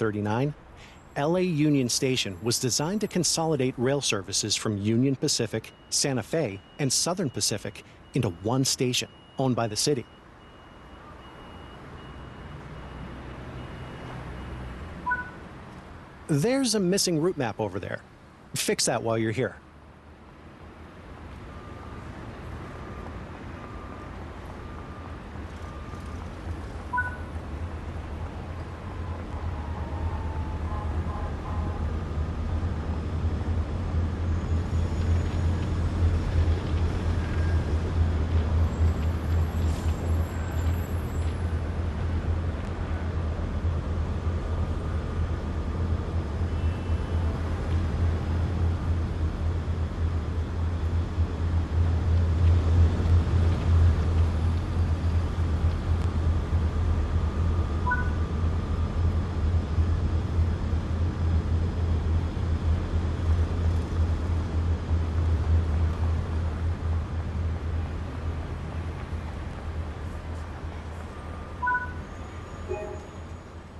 1939, LA Union Station was designed to consolidate rail services from Union Pacific, Santa Fe, and Southern Pacific into one station owned by the city. There's a missing route map over there. Fix that while you're here.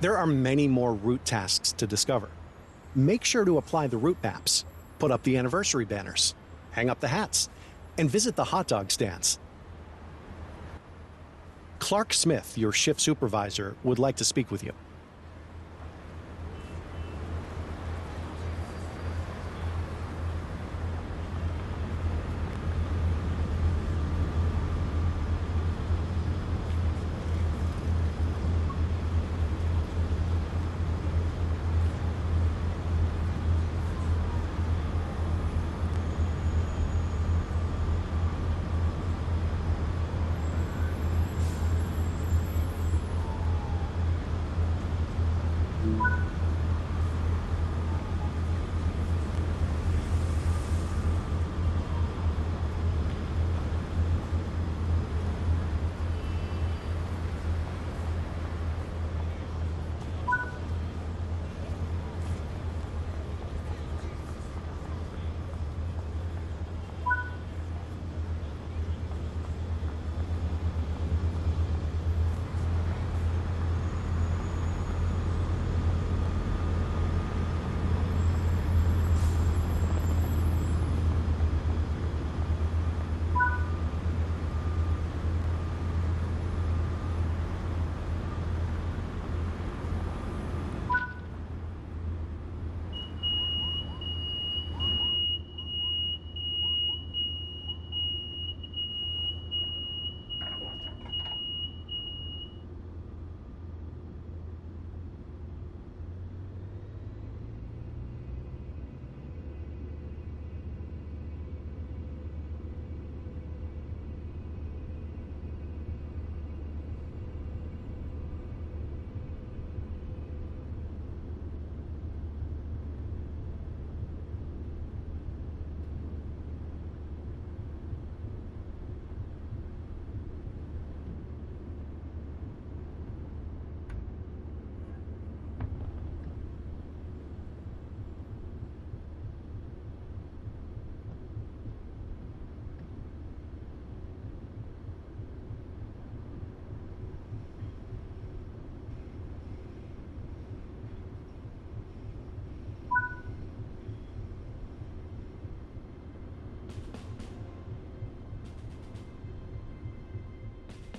There are many more route tasks to discover. Make sure to apply the route maps, put up the anniversary banners, hang up the hats, and visit the hot dog stands. Clark Smith, your shift supervisor, would like to speak with you.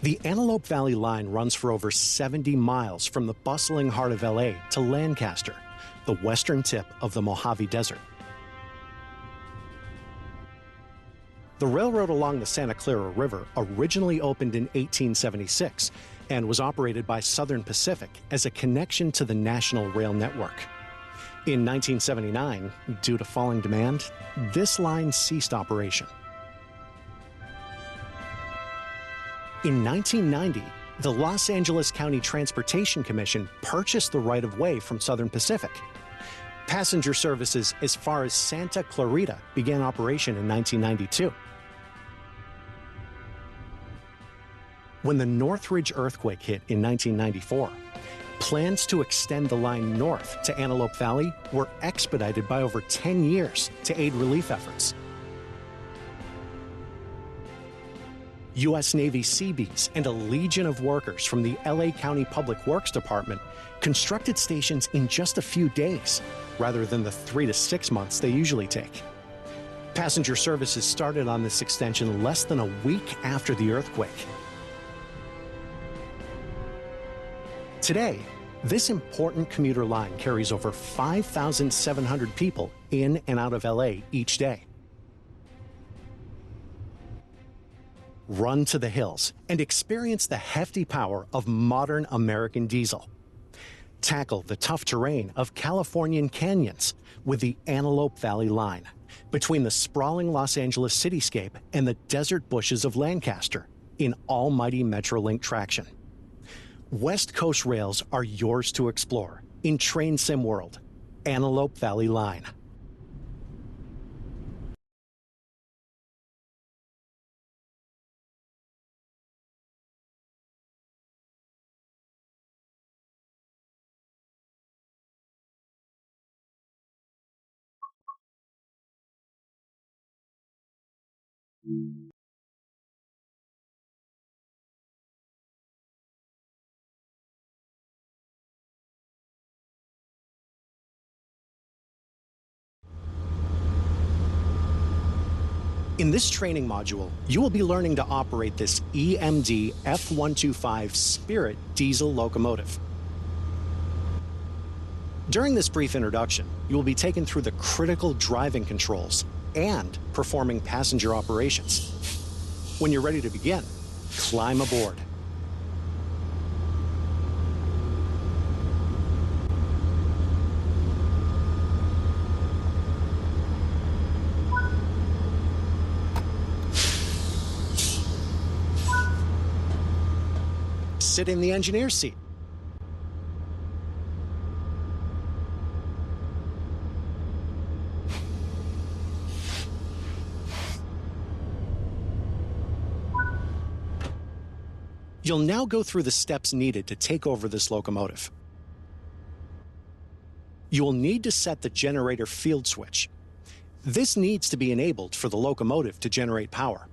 The Antelope Valley Line runs for over 70 miles from the bustling heart of LA to Lancaster, the western tip of the Mojave Desert. The railroad along the Santa Clara River originally opened in 1876 and was operated by Southern Pacific as a connection to the National Rail Network. In 1979, due to falling demand, this line ceased operation. In 1990, the Los Angeles County Transportation Commission purchased the right-of-way from Southern Pacific. Passenger services as far as Santa Clarita began operation in 1992. When the Northridge earthquake hit in 1994, plans to extend the line north to Antelope Valley were expedited by over 10 years to aid relief efforts. U.S. Navy Seabees and a legion of workers from the LA County Public Works Department constructed stations in just a few days, rather than the 3 to 6 months they usually take. Passenger services started on this extension less than a week after the earthquake. Today, this important commuter line carries over 5,700 people in and out of LA each day. Run to the hills and experience the hefty power of modern American diesel. Tackle the tough terrain of Californian canyons with the Antelope Valley Line, between the sprawling Los Angeles cityscape and the desert bushes of Lancaster, in almighty Metrolink traction. West Coast rails are yours to explore in Train Sim World, Antelope Valley Line. In this training module, you will be learning to operate this EMD F125 Spirit diesel locomotive. During this brief introduction, you will be taken through the critical driving controls and performing passenger operations. When you're ready to begin, climb aboard. Sit in the engineer's seat. You'll now go through the steps needed to take over this locomotive. You will need to set the generator field switch. This needs to be enabled for the locomotive to generate power.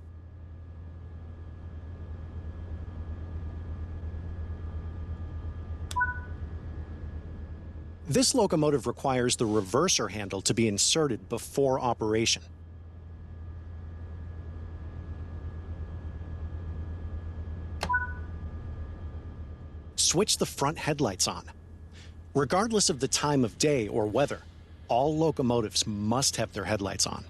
This locomotive requires the reverser handle to be inserted before operation. Switch the front headlights on. Regardless of the time of day or weather, all locomotives must have their headlights on.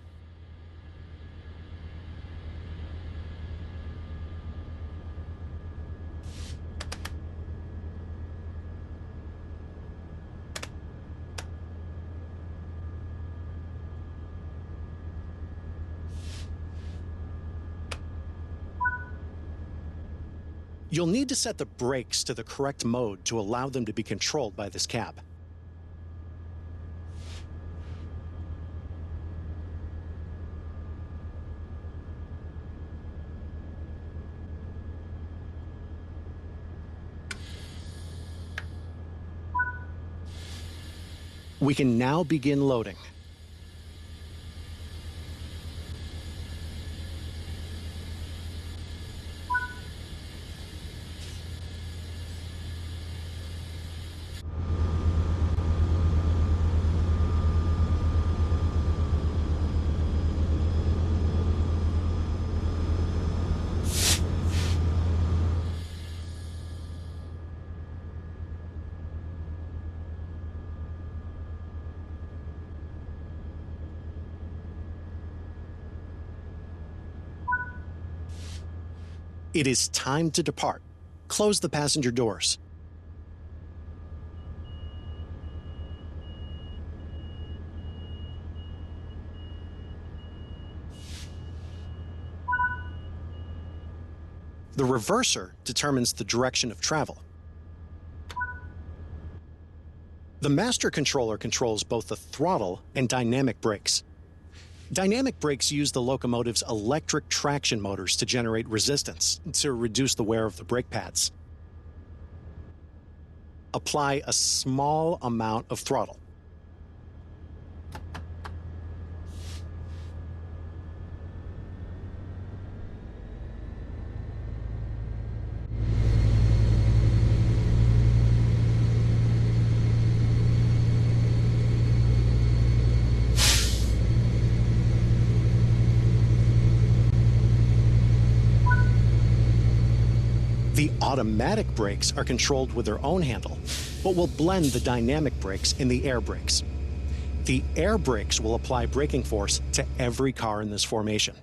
You'll need to set the brakes to the correct mode to allow them to be controlled by this cab. We can now begin loading. It is time to depart. Close the passenger doors. The reverser determines the direction of travel. The master controller controls both the throttle and dynamic brakes. Dynamic brakes use the locomotive's electric traction motors to generate resistance to reduce the wear of the brake pads. Apply a small amount of throttle. Automatic brakes are controlled with their own handle, but will blend the dynamic brakes in the air brakes. The air brakes will apply braking force to every car in this formation.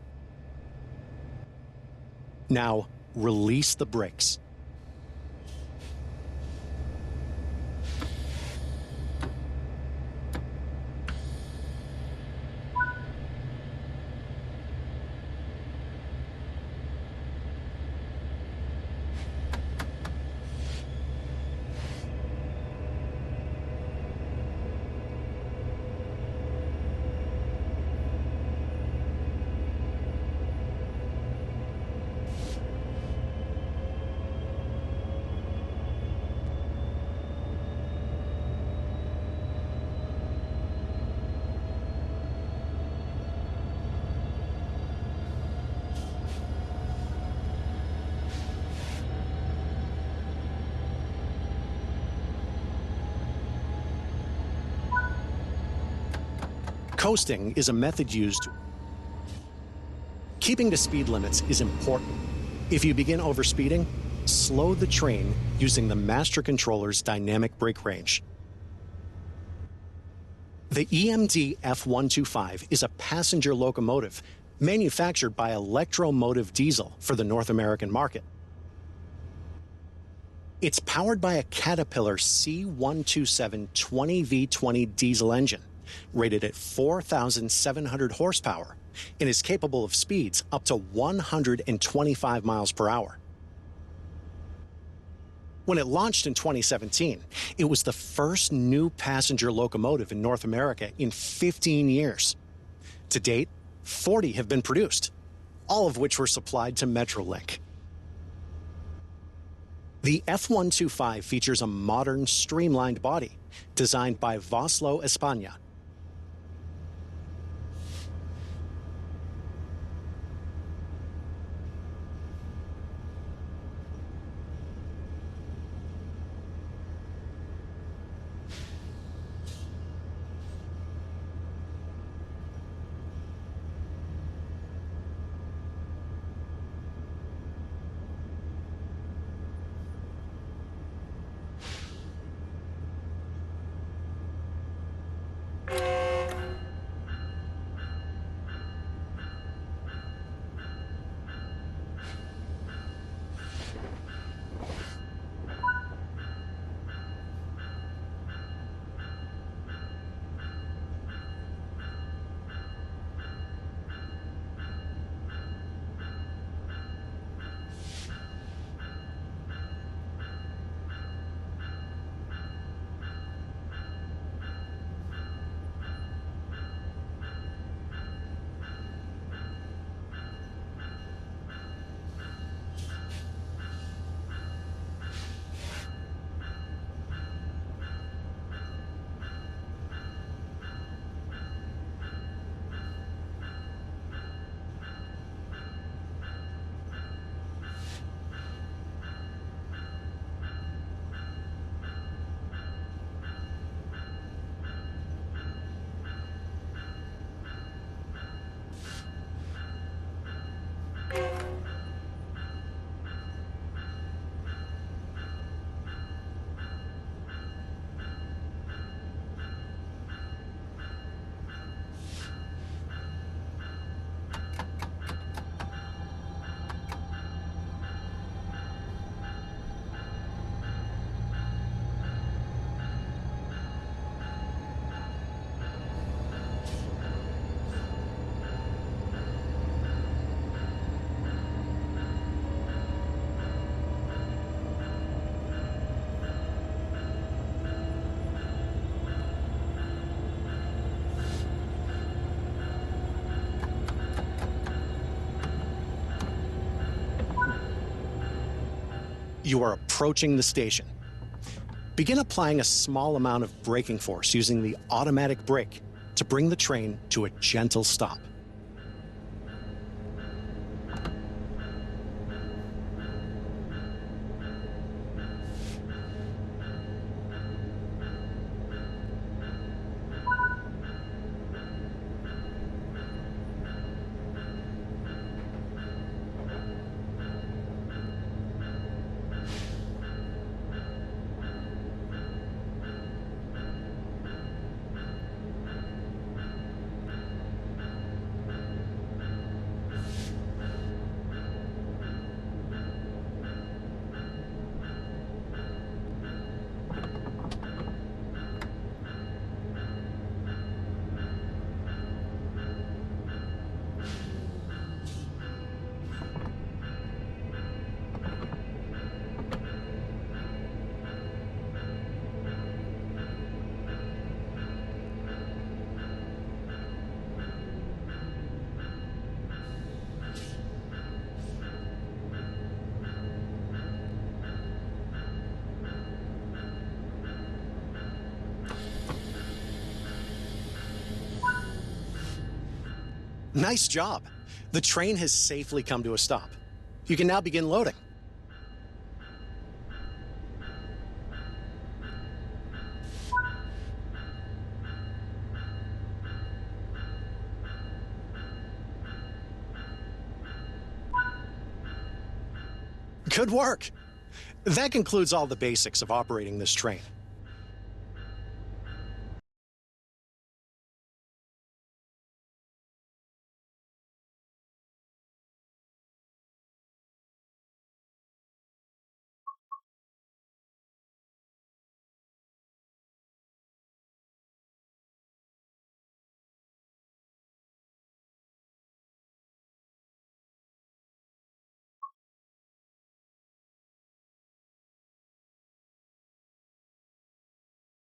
Now, release the brakes. Coasting is a method used. Keeping to speed limits is important. If you begin overspeeding, slow the train using the master controller's dynamic brake range. The EMD F125 is a passenger locomotive manufactured by Electromotive Diesel for the North American market. It's powered by a Caterpillar C127 20V20 diesel engine, rated at 4,700 horsepower, and is capable of speeds up to 125 miles per hour. When it launched in 2017, it was the first new passenger locomotive in North America in 15 years. To date, 40 have been produced, all of which were supplied to Metrolink. The F125 features a modern, streamlined body designed by Vossloh Espana. You are approaching the station. Begin applying a small amount of braking force using the automatic brake to bring the train to a gentle stop. Nice job. The train has safely come to a stop. You can now begin loading. Good work. That concludes all the basics of operating this train.